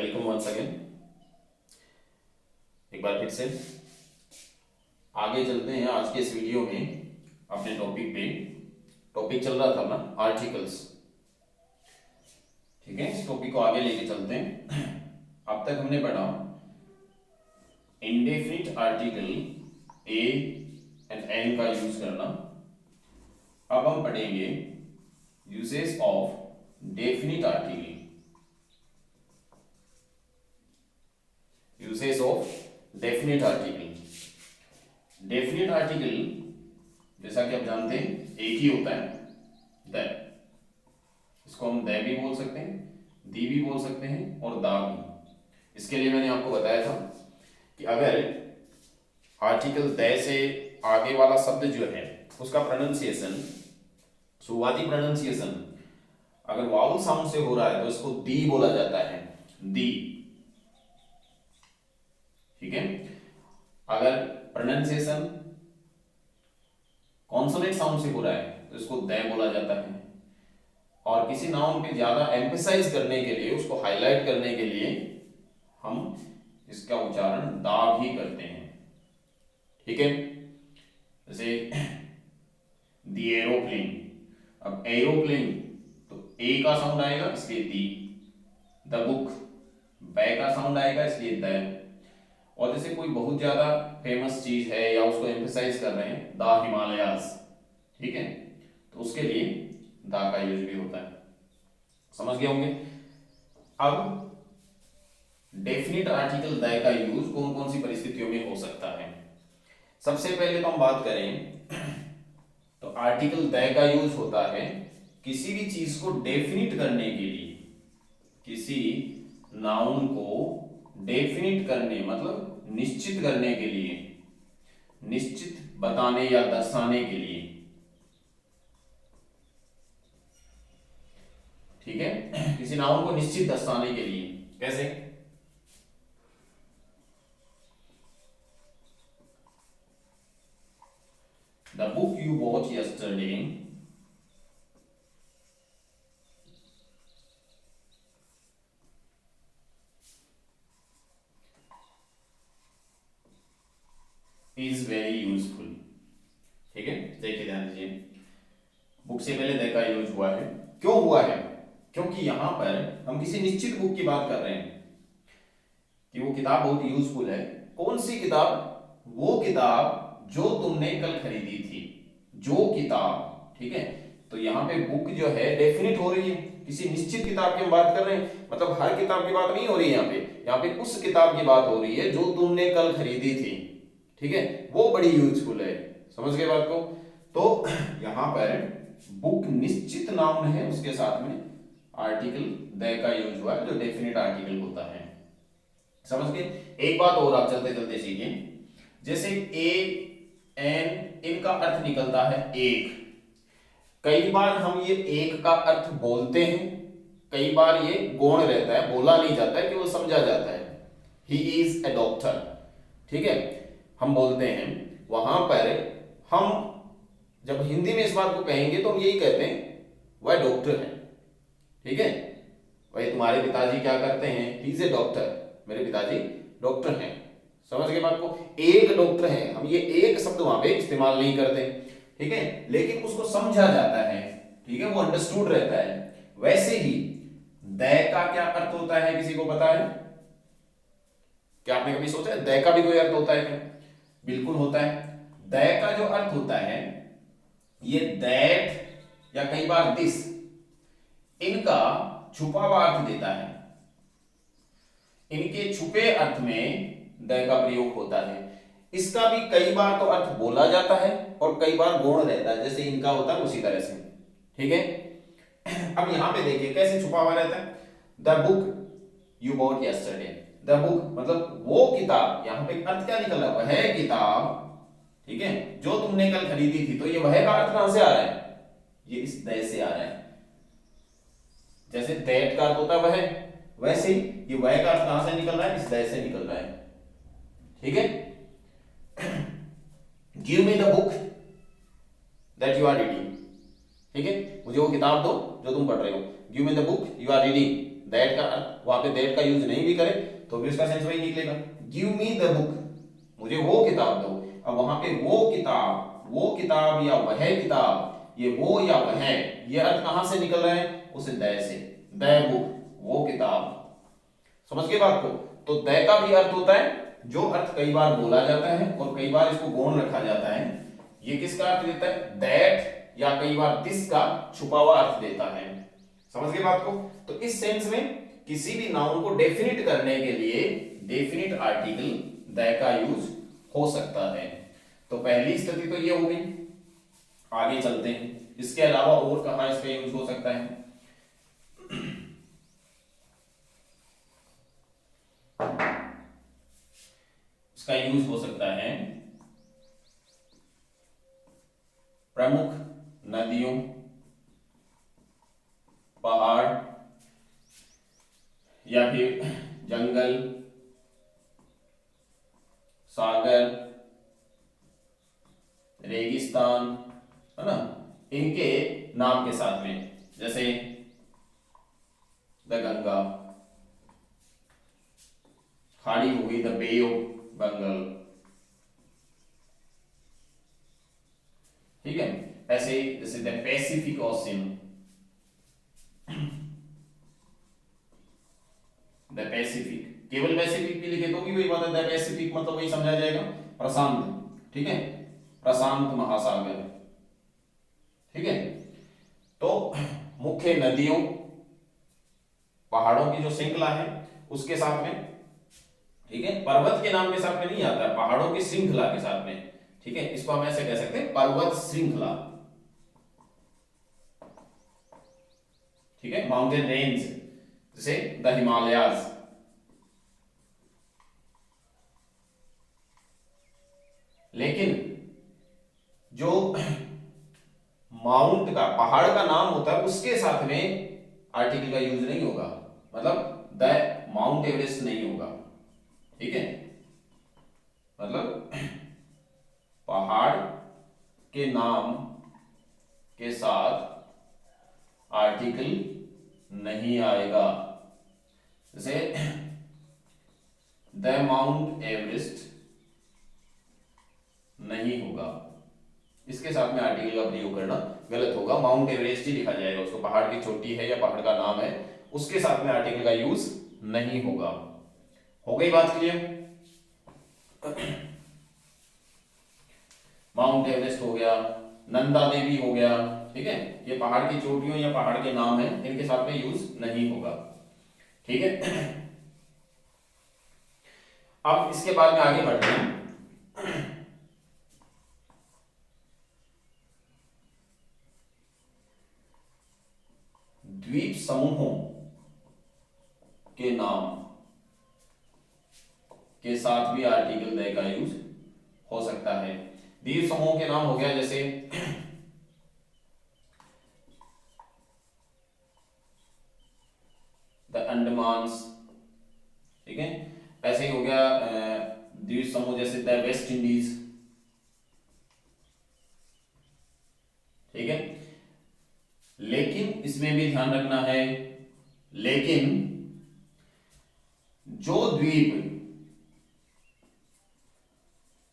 Welcome once again. एक बार फिर से आगे चलते हैं आज के इस वीडियो में अपने टॉपिक पे। टॉपिक चल रहा था ना आर्टिकल्स, ठीक है। इस टॉपिक को आगे लेके चलते हैं। अब तक हमने पढ़ा indefinite article a and an का यूज करना। अब हम पढ़ेंगे uses of definite article. Uses of definite article. Definite article जैसा कि आप जानते हैं एक ही होता है, द। इसको हम द भी बोल सकते हैं, दी भी बोल सकते हैं और दा भी। इसके लिए मैंने आपको बताया था कि अगर आर्टिकल द से आगे वाला शब्द जो है उसका प्रोनाउंसिएशन, शुरुआती प्रोनाउंसिएशन अगर वावल साउंड से हो रहा है तो इसको दी बोला जाता है, दी, ठीक है। अगर प्रोनाउंसिएशन कॉन्सोनेंट साउंड से हो रहा है तो इसको द बोला जाता है। और किसी नाउन पे ज्यादा एम्फेसाइज करने के लिए, उसको हाईलाइट करने के लिए हम इसका उच्चारण दा भी करते हैं, ठीक है। जैसे द एरोप्लेन, अब एरोप्लेन तो ए का साउंड आएगा इसलिए दी, द बुक बै का साउंड आएगा इसलिए द। और जैसे कोई बहुत ज्यादा फेमस चीज है या उसको एम्फेसाइज कर रहे हैं, द हिमालयास, ठीक है, तो उसके लिए दा का यूज भी होता है। समझ गए होंगे। अब डेफिनिट आर्टिकल द का यूज कौन कौन सी परिस्थितियों में हो सकता है। सबसे पहले तो हम बात करें तो आर्टिकल द का यूज होता है किसी भी चीज को डेफिनिट करने के लिए, किसी नाउन को डेफिनिट करने मतलब निश्चित करने के लिए, निश्चित बताने या दर्शाने के लिए, ठीक है। किसी नाउन को निश्चित दर्शाने के लिए कैसे, the book you bought yesterday is very useful, ठीक है। देखिए ध्यान दीजिए, बुक से पहले द का यूज हुआ है। क्यों हुआ है? क्योंकि यहां पर हम किसी निश्चित बुक की बात कर रहे हैं कि वो किताब बहुत यूजफुल है। कौन सी किताब? वो किताब जो तुमने कल खरीदी थी, जो किताब, ठीक है। तो यहाँ पे बुक जो है डेफिनिट हो रही है, किसी निश्चित किताब की हम बात कर रहे हैं, मतलब हर किताब की बात नहीं हो रही है यहाँ पे उस किताब की बात हो रही है जो तुमने कल खरीदी थी, ठीक है। वो बड़ी यूजफुल है। समझ गए बात को। तो यहां पर बुक निश्चित नाउन है, उसके साथ में आर्टिकल द का यूज हुआ है जो डेफिनिट आर्टिकल होता है। समझ गए। एक बात और आप चलते चलते सीखिए, जैसे ए एन, इनका अर्थ निकलता है एक। कई बार हम ये एक का अर्थ बोलते हैं, कई बार ये गौण रहता है, बोला नहीं जाता है कि वो समझा जाता है। ही इज ए डॉक्टर, ठीक है, हम बोलते हैं। वहां पर हम जब हिंदी में इस बात को कहेंगे तो हम यही कहते हैं वह डॉक्टर है, ठीक है। भाई तुम्हारे पिताजी क्या करते हैं? ही इज ए डॉक्टर, मेरे पिताजी डॉक्टर हैं। समझ गए बात को। एक डॉक्टर है, हम ये एक शब्द वहां पे इस्तेमाल नहीं करते, ठीक है, लेकिन उसको समझा जाता है, ठीक है, वो अंडरस्टूड रहता है। वैसे ही द का क्या अर्थ होता है, किसी को पता है? क्या आपने कभी सोचा है द का भी कोई अर्थ होता है क्या? बिल्कुल होता है। द का जो अर्थ होता है ये दैट या कई बार दिस, इनका छुपा हुआ अर्थ देता है। इनके छुपे अर्थ में द का प्रयोग होता है। इसका भी कई बार तो अर्थ बोला जाता है और कई बार गौण रहता है, जैसे इनका होता है उसी तरह से, ठीक है। अब यहां पे देखिए कैसे छुपा हुआ रहता है। The book you bought yesterday, the book मतलब वो किताब, यहां पे अर्थ क्या निकल रहा है? वह किताब, ठीक है, जो तुमने कल खरीदी थी। तो ये वह का अर्थ कहां से आ रहा है? ये इस द से आ रहा है। जैसे दैट का अर्थ होता है वह, वैसे ही ये वह का अर्थ कहां से निकल रहा है? इस द से निकल रहा है, ठीक है। Give me the book that you are reading, ठीक है, मुझे वो किताब दो जो तुम पढ़ रहे हो। Give me the book you are reading that का अर्थ वहां पे दैट का यूज नहीं भी करे तो भी उसका सेंस वही निकलेगा। गिव मी द बुक, मुझे वो किताब दो। अब वहां पे वो किताब या वह किताब, ये वो या वह, ये अर्थ कहां से निकल रहे हैं, उस द से। द बुक, वो किताब। समझ गए बात को? तो द का भी अर्थ होता है जो अर्थ कई बार बोला जाता है और कई बार इसको गौण रखा जाता है। ये किसका अर्थ देता है? दैट, या कई बार दिस का छुपा हुआ अर्थ देता है। समझ गए बात को? तो इस सेंस में किसी भी नाउन को डेफिनिट करने के लिए डेफिनिट आर्टिकल द का यूज हो सकता है। तो पहली स्थिति तो ये हो गई। आगे चलते हैं, इसके अलावा और कहां इसका यूज हो सकता है? इसका यूज हो सकता है प्रमुख नदियों, पहाड़, या फिर जंगल, सागर, रेगिस्तान, है ना, इनके नाम के साथ में, जैसे द गंगा, खाड़ी हो गई द बे ऑफ बंगाल, ठीक है। ऐसे जैसे the Pacific ocean, the Pacific, केवल पैसिफिक भी लिखे तो भी वही बात है, द पैसिफिक मतलब वही समझा जाएगा, प्रशांत, ठीक है, प्रशांत महासागर, ठीक है। तो मुख्य नदियों, पहाड़ों की जो श्रृंखला है उसके साथ में, ठीक है, पर्वत के नाम के साथ में नहीं आता है, पहाड़ों की श्रृंखला के साथ में, ठीक है। इसको हम ऐसे कह सकते हैं, पर्वत श्रृंखला, ठीक है, माउंटेन रेंज, जैसे द हिमालयाज। लेकिन जो माउंट का, पहाड़ का नाम होता है उसके साथ में आर्टिकल का यूज नहीं होगा, मतलब द माउंट एवरेस्ट नहीं होगा, ठीक है। मतलब पहाड़ के नाम के साथ आर्टिकल नहीं आएगा, जैसे द माउंट एवरेस्ट नहीं होगा, इसके साथ में आर्टिकल का प्रयोग करना गलत होगा। माउंट एवरेस्ट ही लिखा जाएगा उसको, पहाड़ की चोटी है या पहाड़ का नाम है, उसके साथ में आर्टिकल का यूज नहीं होगा। हो गई बात क्लियर? माउंट एवरेस्ट हो गया, नंदा देवी हो गया, ठीक है, ये पहाड़ की चोटियों या पहाड़ के नाम है, इनके साथ में यूज नहीं होगा, ठीक है। अब इसके बाद में आगे बढ़ते हैं। द्वीप समूहों के नाम के साथ भी आर्टिकल द का यूज हो सकता है। द्वीप समूहों के नाम हो गया जैसे द अंडमान्स, ठीक है, ऐसे ही हो गया द्वीप समूह जैसे द वेस्ट इंडीज, ठीक है। लेकिन इसमें भी ध्यान रखना है, लेकिन जो द्वीप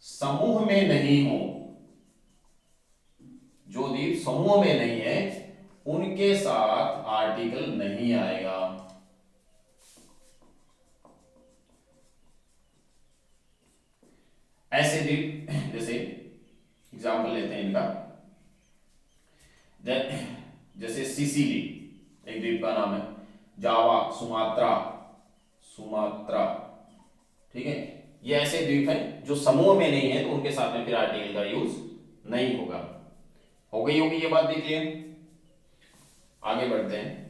समूह में नहीं हो, जो द्वीप समूह में नहीं है, उनके साथ आर्टिकल नहीं आएगा। ऐसे द्वीप, जैसे एग्जाम्पल लेते हैं इनका, जैसे सिसिली एक द्वीप का नाम है, जावा, सुमात्रा, ठीक है, ये ऐसे द्वीप हैं जो समूह में नहीं है, तो उनके साथ में फिर आर्टिकल का यूज नहीं होगा। हो गई होगी ये बात, देखिए आगे बढ़ते हैं।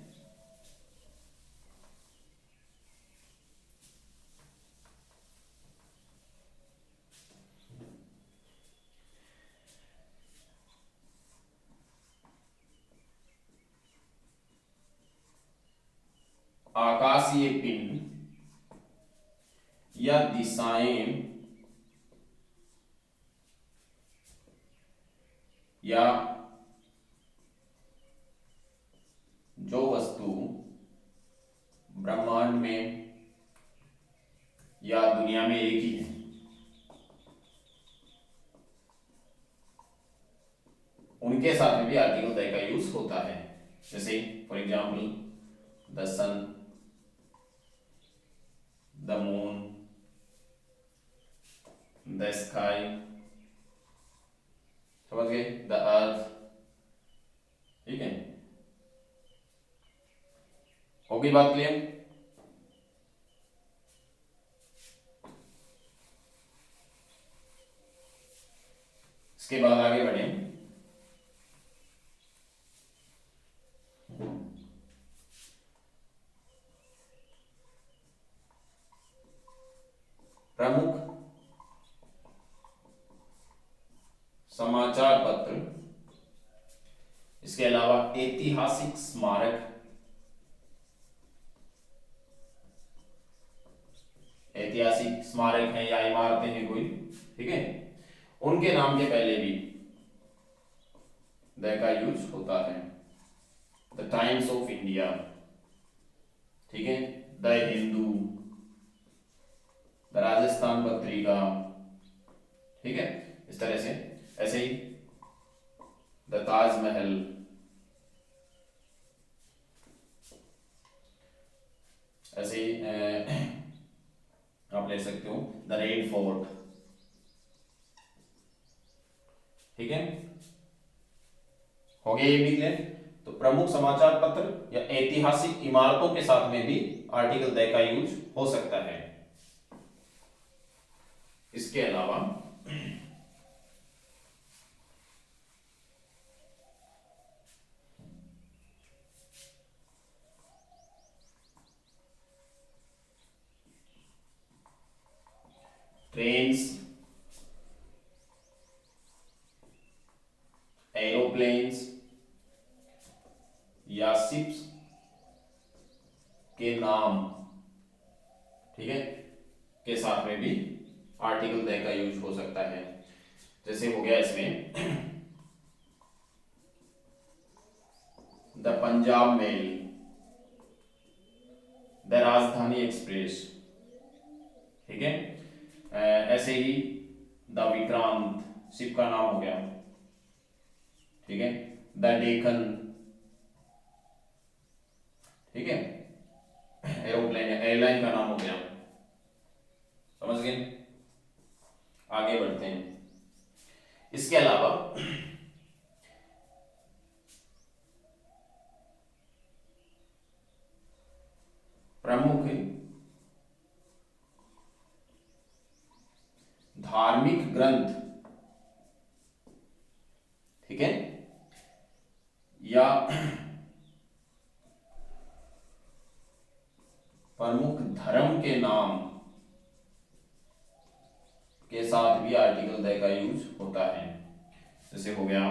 आकाशीय पिंड या दिशाएं या जो वस्तु ब्रह्मांड में या दुनिया में एक ही है, उनके साथ में भी आर्टिकल द का यूज होता है। जैसे for example the sun, the moon, the sky, समझ गए, द अर्थ। ठीक है, हो गई बात क्लियर? इसके बाद आगे बढ़े। प्रमुख समाचार पत्र, इसके अलावा ऐतिहासिक स्मारक, ऐतिहासिक स्मारक है या इमारतें हैं कोई, ठीक है, उनके नाम के पहले भी द का यूज होता है। द टाइम्स ऑफ इंडिया, ठीक है, द हिंदू, द राजस्थान पत्रिका, ठीक है, इस तरह से। ऐसे ही द ताजमहल, ऐसे ही आप ले सकते हो द रेड फोर्ट, ठीक है, हो गया ये भी क्लियर? तो प्रमुख समाचार पत्र या ऐतिहासिक इमारतों के साथ में भी आर्टिकल द का यूज हो सकता है। इसके अलावा ट्रेन्स, एरोप्लेन्स या शिप्स के नाम, ठीक है, के साथ में भी आर्टिकल द का यूज हो सकता है। जैसे हो गया इसमें द पंजाब मेल, द राजधानी एक्सप्रेस, ठीक है, ऐसे ही द विक्रांत शिप का नाम हो गया, ठीक है, द डेकन, ठीक है, एरोप्लेन एयरलाइन का नाम हो गया, समझ गए? आगे बढ़ते हैं। इसके अलावा प्रमुख धार्मिक ग्रंथ, ठीक है, या प्रमुख धर्म के नाम के साथ भी आर्टिकल द का यूज होता है। जैसे हो गया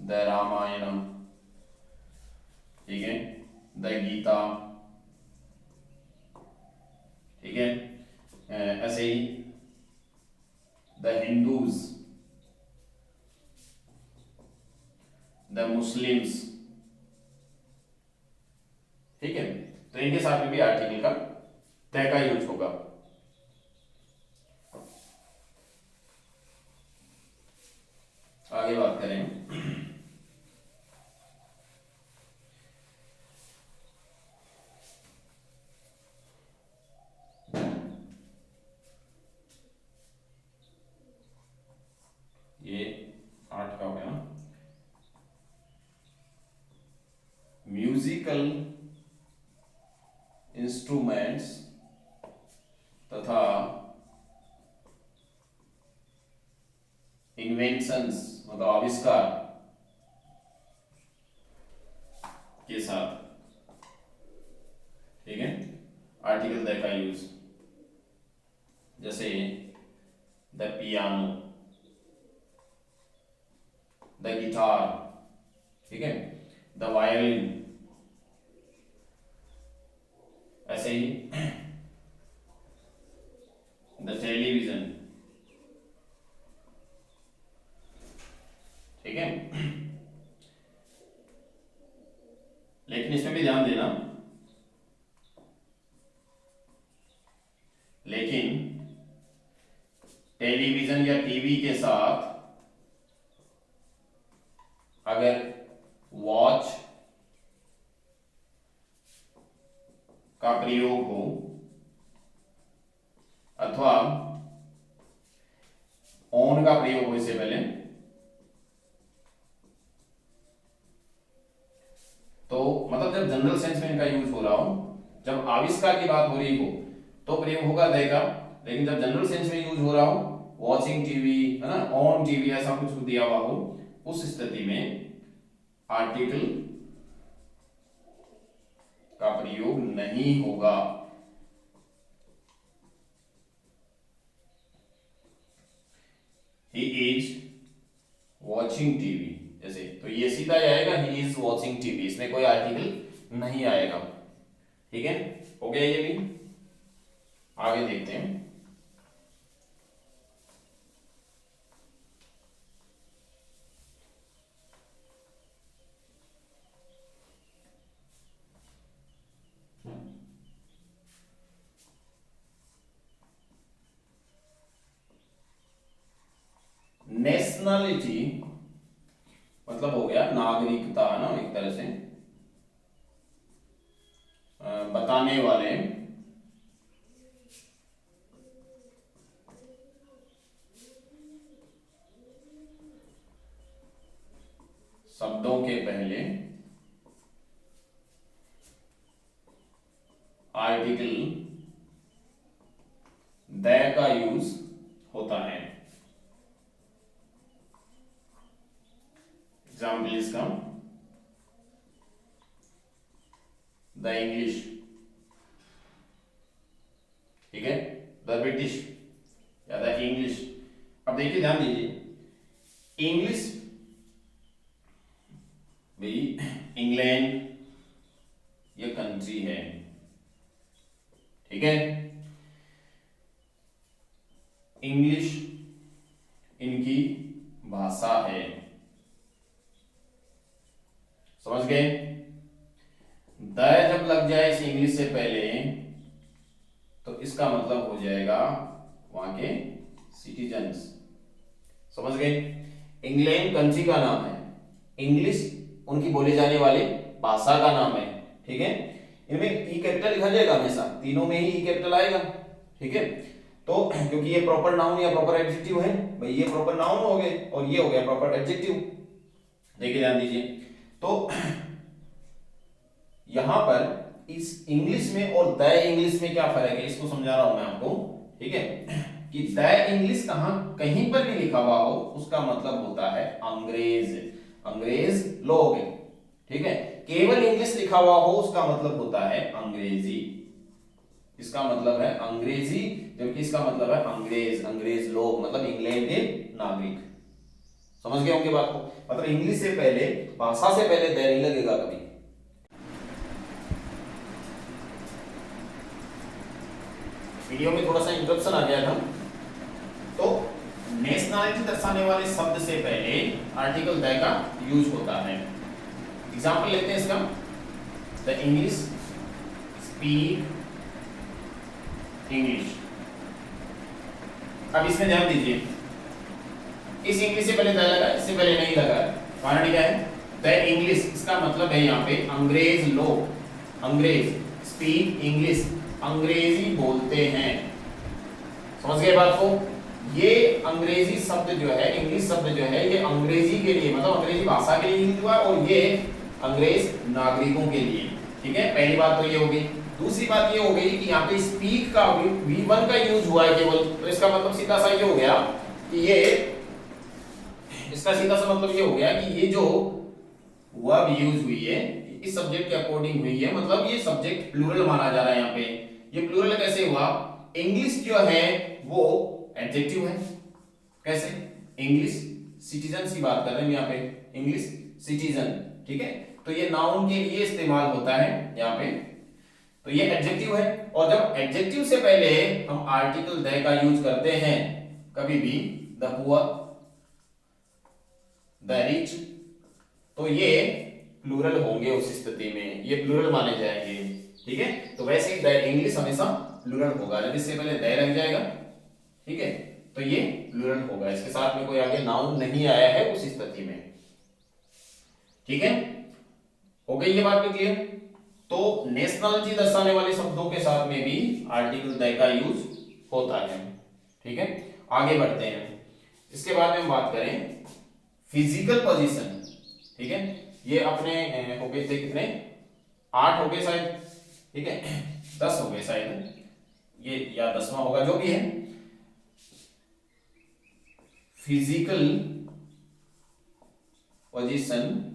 द रामायणम, ठीक है, द गीता, ठीक है, ऐसे ही द हिंदूज, द मुस्लिम्स, ठीक है, तो इनके साथ में भी आर्टिकल का द का यूज होगा। आगे बात करें। ये 8 का हो गया ना। म्यूजिकल इंस्ट्रूमेंट्स तथा इन्वेंशंस, मतलब आविष्कार के साथ, ठीक है, आर्टिकल द का यूज। जैसे द पियानो, द गिटार, ठीक है, द वायलिन, ऐसे ही द टेलीविजन, ठीक है। लेकिन लेकिन इसमें भी ध्यान देना, लेकिन टेलीविजन या टीवी के साथ अगर वॉच का प्रयोग हो अथवा ऑन का प्रयोग हो इससे पहले, तो मतलब जब जनरल सेंस में इनका यूज हो रहा हो, जब आविष्कार की बात हो रही हो तो प्रयोग होगा द का, लेकिन जब जनरल सेंस में यूज हो रहा हो, वॉचिंग टीवी है ना, ऑन टीवी ऐसा कुछ दिया हुआ हो, उस स्थिति में आर्टिकल का प्रयोग नहीं होगा। He is watching टीवी जैसे, तो ये सीधा आएगा he is watching टीवी, इसमें कोई आर्टिकल नहीं आएगा। ठीक है, हो गया ये भी। आगे देखते हैं। नेशनलिटी मतलब हो गया नागरिकता, है ना, एक तरह से बताने वाले शब्दों के पहले आर्टिकल द का यूज होता है। एग्जाम्पल इसका द इंग्लिश, ठीक है, द ब्रिटिश या द इंग्लिश। अब देखिए ध्यान दीजिए, इंग्लिश भाई इंग्लैंड ये कंट्री है, ठीक है, इंग्लिश इनकी भाषा है, समझ गए। द जब लग जाए इस इंग्लिश से पहले तो इसका मतलब हो जाएगा वहां के सिटीजन्स, समझ गए। इंग्लैंड कंट्री का नाम है, इंग्लिश उनकी बोले जाने वाली भाषा का नाम है, ठीक है। इनमें ई कैपिटल लिखा जाएगा हमेशा, तीनों में ही ई कैपिटल आएगा, ठीक है। तो क्योंकि ये प्रॉपर नाउन या प्रॉपर एडजेक्टिव है, भाई ये प्रॉपर नाउन हो गए और ये हो गया प्रॉपर एडजेक्टिव। देखिए ध्यान दीजिए, तो यहां पर इस इंग्लिश में और द इंग्लिश में क्या फर्क है, इसको समझा रहा हूं मैं आपको, ठीक है, कि द इंग्लिश कहीं पर भी लिखा हुआ हो उसका मतलब होता है अंग्रेज, अंग्रेज लोग, ठीक है। केवल इंग्लिश लिखा हुआ हो उसका मतलब होता है अंग्रेजी, इसका मतलब है अंग्रेजी, जबकि इसका मतलब है अंग्रेज, अंग्रेज लोग मतलब इंग्लैंड के नागरिक। समझ गए उनके बात को, मतलब इंग्लिश से पहले, भाषा से पहले द नहीं लगेगा कभी। वीडियो में थोड़ा सा इंटरप्शन आ गया था। तो नेशनलिटी दर्शाने वाले शब्द से पहले आर्टिकल द का यूज होता है। एग्जाम्पल लेते हैं इसका, द इंग्लिश स्पीक इंग्लिश। अब इसमें ध्यान दीजिए, इस इंग्लिश से पहले द लगा, इससे पहले नहीं लगा, कारण क्या है, द इंग्लिश, इसका मतलब है यहाँ पे अंग्रेज लोग, अंग्रेज, स्पीक इंग्लिश, अंग्रेजी बोलते हैं, समझ गए बात को। ये अंग्रेजी शब्द जो है, इंग्लिश शब्द जो है, ये अंग्रेजी के लिए मतलब अंग्रेजी भाषा के लिए यूज हुआ और ये अंग्रेज नागरिकों के लिए, ठीक है। पहली बात तो ये हो गई। दूसरी बात ये हो गई कि यहाँ पे स्पीक का V1 का यूज हुआ है केवल, तो इसका मतलब सीधा सा ये हो गया कि ये, इसका सीधा सा मतलब ये हो गया कि ये जो वर्ब यूज हुई है इस सब्जेक्ट के अकॉर्डिंग हुई है, मतलब ये सब्जेक्ट प्लूरल माना जा रहा है यहाँ पे। ये प्लूरल कैसे हुआ, इंग्लिश जो है वो एडजेक्टिव है, कैसे, इंग्लिश सिटीजन की बात कर रहे हैं यहाँ पे, इंग्लिश सिटीजन, ठीक है। तो ये नाउन के लिए इस्तेमाल होता है यहाँ पे, तो ये एडजेक्टिव है। और जब एडजेक्टिव से पहले हम आर्टिकल द का यूज करते हैं कभी भी, द पुअर, द रिच, तो ये प्लूरल होंगे उस स्थिति में, ये प्लूरल माने जाएंगे, ठीक है। तो वैसे ही इंग्लिश हमेशा प्लूरल होगा, जब इससे पहले दे लग जाएगा, ठीक है, तो ये प्लूरल होगा, इसके साथ में कोई आगे नाउन नहीं आया है उस स्थिति में, ठीक है। हो गई ये बात भी क्लियर। तो नेशनलिटी दर्शाने वाले शब्दों के साथ में भी आर्टिकल द का यूज होता है, ठीक है। आगे बढ़ते हैं, इसके बाद में हम बात करें फिजिकल पोजीशन, ठीक है। ये अपने हो गए थे कितने, 8 हो गए शायद, ठीक है, 10 हो गए शायद, ये या 10वां होगा, जो भी है। फिजिकल पोजीशन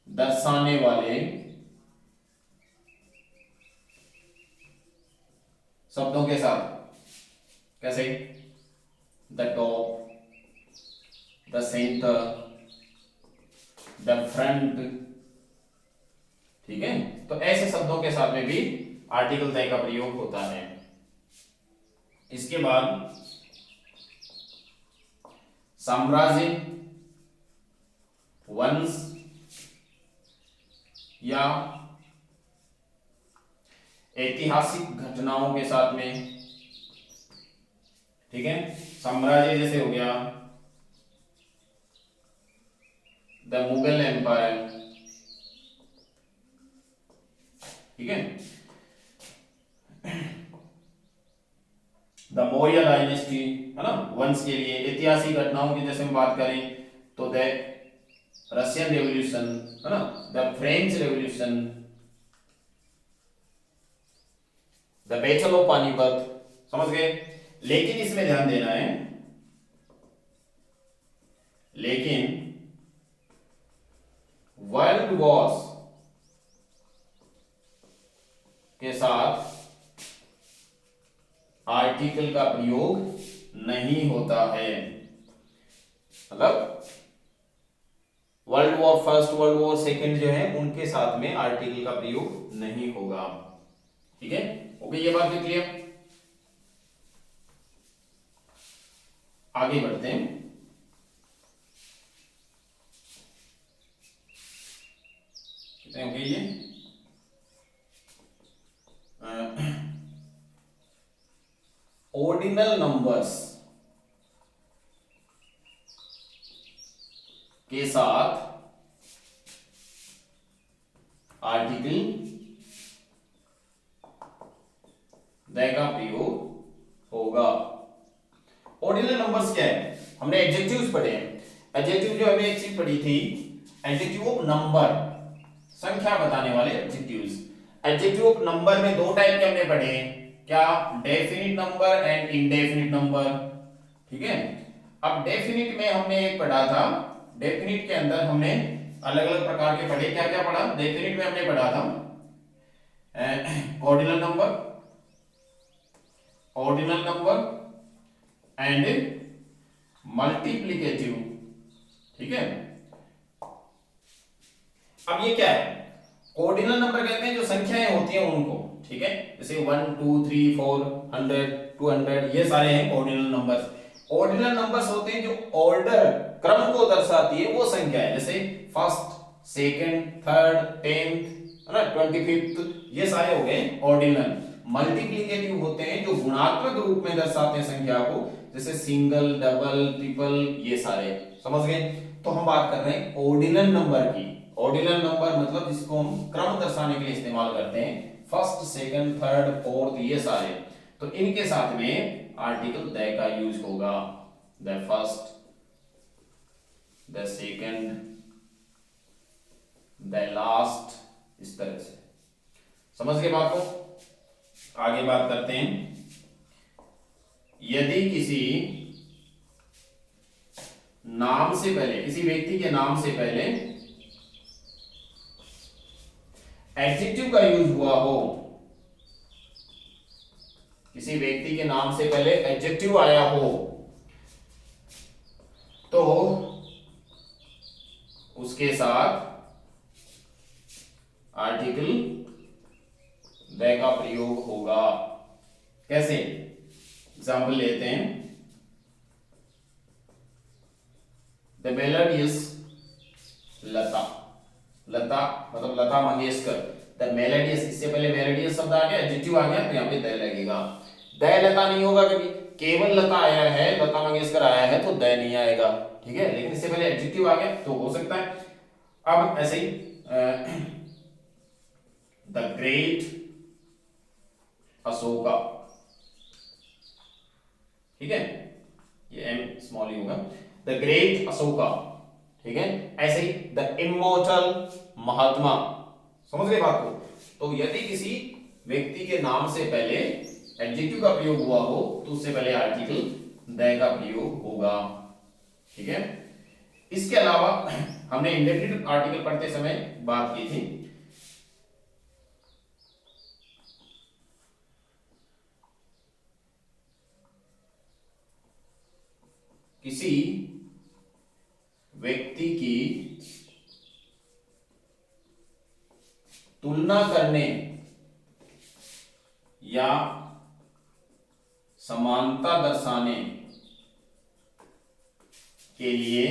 दर्शाने वाले शब्दों के साथ, कैसे, the top, the centre, the front, ठीक है। तो ऐसे शब्दों के साथ में भी आर्टिकल द का प्रयोग होता है। इसके बाद साम्राज्य, वंश या ऐतिहासिक घटनाओं के साथ में, ठीक है। साम्राज्य जैसे हो गया द मुगल एम्पायर, ठीक है, द मौर्य डायनेस्टी, है ना, वंश के लिए। ऐतिहासिक घटनाओं की जैसे हम बात करें तो द रशियन रेवोल्यूशन, है ना, the French revolution, the battle of Panipat, समझ गए। लेकिन इसमें ध्यान देना है, लेकिन वर्ल्ड वॉर्स के साथ आर्टिकल का प्रयोग नहीं होता है, मतलब world war first, world war second जो है उनके साथ में आर्टिकल का प्रयोग नहीं होगा, ठीक है। हो गई ये बात भी क्लियर। आगे बढ़ते हैं, कितने हो गए ये, ऑर्डिनल नंबर्स के साथ आर्टिकल द का प्रयोग होगा। ऑर्डिनल नंबर्स क्या है, हमने एडजेक्टिव्स पढ़े हैं। एडजेक्टिव जो हमने एक चीज पढ़ी थी, एडजेक्टिव ऑफ नंबर, संख्या बताने वाले एडजेक्टिव्स। एडजेक्टिव ऑफ नंबर में 2 टाइप के हमने पढ़े हैं, क्या, definite number and indefinite number, ठीक है। अब डेफिनिट में हमने एक पढ़ा था, डेफिनिट के अंदर हमने अलग अलग प्रकार के पढ़े, क्या क्या पढ़ा। डेफिनिट में हमने पढ़ा था ordinal number, ordinal number and multiplicative, ठीक है। अब ये क्या है, ऑर्डिनल नंबर कहते हैं जो संख्याएं होती हैं उनको, ठीक है, जैसे 1 2 3 4 100 200, ये सारे हैं ऑर्डिनल नंबर्स। ऑर्डिनल नंबर्स होते हैं जो ऑर्डर, क्रम को दर्शाती है वो संख्या है, जैसे फर्स्ट, सेकंड, थर्ड, 10th, है ना, 25th, ये सारे हो गए ऑर्डिनल। मल्टीप्लिकेटिव होते हैं जो गुणात्मक रूप में दर्शाते हैं संख्या को, जैसे सिंगल, डबल, ट्रिपल, ये सारे, समझ गए। तो हम बात कर रहे हैं ऑर्डिनल नंबर की। ऑर्डिनल नंबर मतलब जिसको हम क्रम दर्शाने के लिए इस्तेमाल करते हैं, फर्स्ट, सेकंड, थर्ड, फोर्थ, ये सारे। तो इनके साथ में आर्टिकल द का यूज होगा, the first, the second, the last, इस तरह से, समझ गए बात को। आगे बात करते हैं, यदि किसी नाम से पहले, किसी व्यक्ति के नाम से पहले एडजेक्टिव का यूज हुआ हो, किसी व्यक्ति के नाम से पहले एडजेक्टिव आया हो, तो उसके साथ आर्टिकल द का प्रयोग होगा। कैसे, एग्जाम्पल लेते हैं, द मेलोडियस, लता, लता मतलब लता मंगेशकर, द मेलोडियस, इससे पहले मेलोडियस शब्द आ गया, एडजेक्टिव आ गया, तो यहाँ पे द लगेगा। द लता नहीं होगा कभी, केवल लता आया है, लता मंगेशकर आया है तो द नहीं आएगा, ठीक है, लेकिन इससे पहले एडजेक्टिव आ गया तो हो सकता है। अब ऐसे ही द ग्रेट अशोका, ठीक है, ये एम स्मॉल ही होगा, द ग्रेट अशोका, ठीक है। ऐसे ही द इमोर्टल महात्मा, समझ गए बात को। तो यदि किसी व्यक्ति के नाम से पहले एडजेक्टिव का प्रयोग हुआ हो तो उससे पहले आर्टिकल द का प्रयोग होगा, ठीक है। इसके अलावा हमने इंडेफिनिट आर्टिकल पढ़ते समय बात की थी, किसी व्यक्ति की तुलना करने या समानता दर्शाने के लिए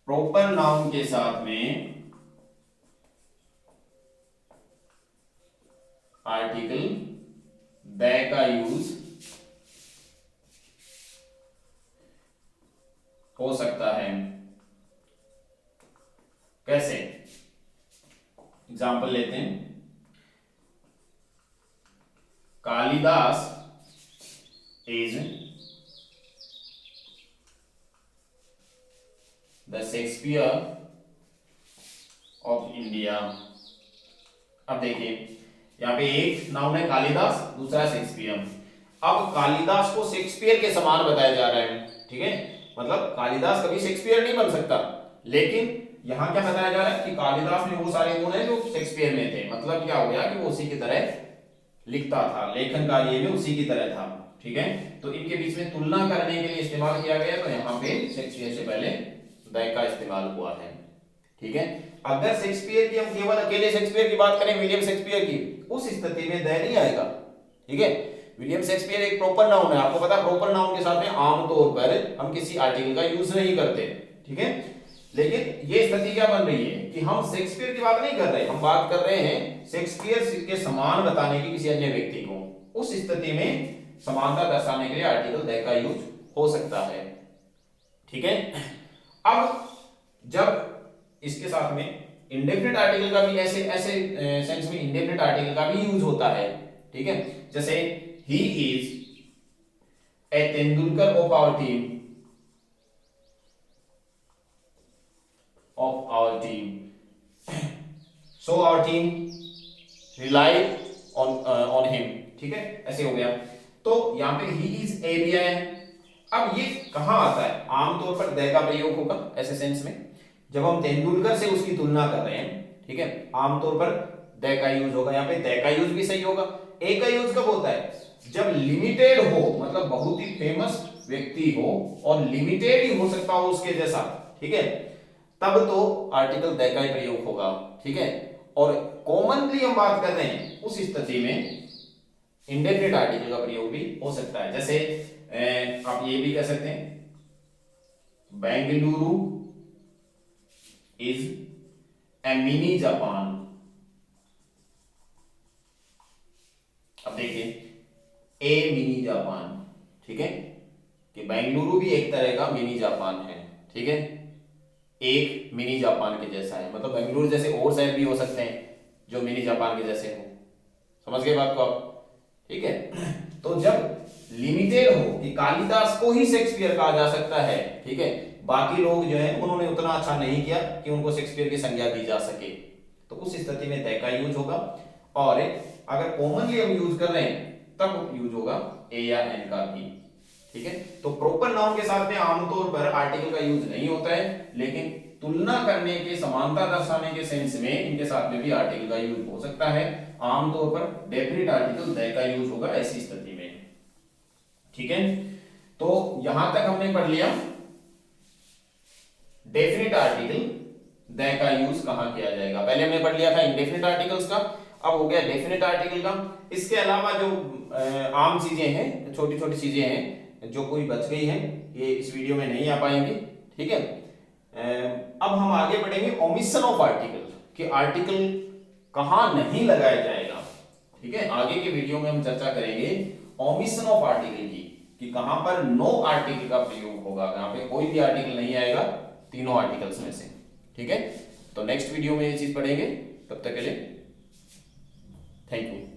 प्रॉपर नाउन के साथ में आर्टिकल द का यूज हो सकता है। कैसे, एग्जाम्पल लेते हैं। Kalidas is the Shakespeare of India. अब देखिए यहां पे एक नाउन है कालिदास, दूसरा शेक्सपियर। अब कालिदास को शेक्सपियर के समान बताया जा रहा है, ठीक है, मतलब कालिदास कभी शेक्सपियर नहीं बन सकता, लेकिन यहां क्या बताया जा रहा है कि कालिदास में वो सारे गुण हैं जो शेक्सपियर में थे। मतलब क्या हो गया कि वो उसी की तरह लिखता था, लेखन कार्य में उसी की तरह था, ठीक है। तो इनके बीच में तुलना करने के लिए इस्तेमाल किया गया, तो यहाँ पे शेक्सपियर से पहले द का इस्तेमाल हुआ है, ठीक है। अगर शेक्सपियर की हम केवल अकेले शेक्सपियर की बात करें, विलियम शेक्सपियर की, उस स्थिति में द नहीं आएगा, ठीक है। विलियम शेक्सपियर एक प्रॉपर नाउन है, आपको पता है प्रॉपर नाउन के साथ में आमतौर पर हम किसी आर्टिकल का यूज नहीं करते, ठीक है। लेकिन ये स्थिति क्या बन रही है कि हम शेक्सपियर की बात नहीं कर रहे, हम बात कर रहे हैं शेक्सपियर के समान बताने की किसी अन्य व्यक्ति को। उस स्थिति में समानता दर्शाने के लिए आर्टिकल द का यूज हो सकता है, ठीक है। अब जब इसके साथ में इंडेफिनिट आर्टिकल का भी ऐसे सेंस में इंडेफिनिट आर्टिकल का भी यूज होता है, ठीक है। जैसे he is a Tendulkar of our team, so our team rely on him, ठीक है, ऐसे हो गया। तो यहाँ पे he is a भी है। अब ये कहाँ आता है, आमतौर पर द का प्रयोग होगा ऐसे सेंस में जब हम तेंदुलकर से उसकी तुलना कर रहे हैं, ठीक है, आमतौर पर द का यूज होगा। यहाँ पे द का यूज भी सही होगा। ए का यूज कब होता है, जब लिमिटेड हो, मतलब बहुत ही फेमस व्यक्ति हो और लिमिटेड ही हो सकता हो उसके जैसा, ठीक है, तब तो आर्टिकल द का ही प्रयोग होगा, ठीक है। और कॉमनली हम बात कर रहे हैं उस स्थिति में इंडेफिनिट आर्टिकल का प्रयोग भी हो सकता है। जैसे आप ये भी कह सकते हैं Bengaluru is a mini Japan. अब देखिए ए मिनी जापान, ठीक है, कि बेंगलुरु भी एक तरह का मिनी जापान है, ठीक है, एक मिनी जापान के जैसा है। मतलब बेंगलुरु जैसे और शहर भी हो सकते हैं जो मिनी जापान के जैसे हो, समझ गए बात को आप, ठीक है। तो जब लिमिटेड हो कि कालिदास को ही शेक्सपियर कहा जा सकता है, ठीक है, बाकी लोग जो है उन्होंने उतना अच्छा नहीं किया कि उनको शेक्सपियर की संज्ञा दी जा सके, तो उस स्थिति में द का यूज होगा। और अगर कॉमनली हम यूज कर रहे हैं तब यूज होगा ए या एन का भी, ठीक है। तो प्रॉपर नाउन के साथ में आमतौर पर आर्टिकल का यूज नहीं होता है, लेकिन तुलना करने के, समानता दर्शाने के सेंस में इनके साथ में भी आर्टिकल का यूज हो सकता है। आमतौर पर डेफिनेट आर्टिकल द का यूज होगा ऐसी स्थिति में, ठीक है। तो यहां तक हमने पढ़ लिया डेफिनेट आर्टिकल द का यूज कहां किया जाएगा। पहले हमने पढ़ लिया था इंडेफिनिट आर्टिकल्स का, अब हो गया डेफिनेट आर्टिकल का। इसके अलावा जो आम चीजें हैं, छोटी छोटी चीजें हैं, जो कोई बच गई है ये इस वीडियो में नहीं आ पाएंगे, ठीक है। अब हम आगे बढ़ेंगे ओमिशन ऑफ आर्टिकल, कि आर्टिकल कहां नहीं लगाया जाएगा, ठीक है। आगे के वीडियो में हम चर्चा करेंगे ओमिशन ऑफ आर्टिकल की, कि कहां पर नो आर्टिकल का प्रयोग होगा, कहां पे कोई भी आर्टिकल नहीं आएगा तीनों आर्टिकल्स में से, ठीक है। तो नेक्स्ट वीडियो में ये चीज पढ़ेंगे, तब तक के लिए थैंक यू।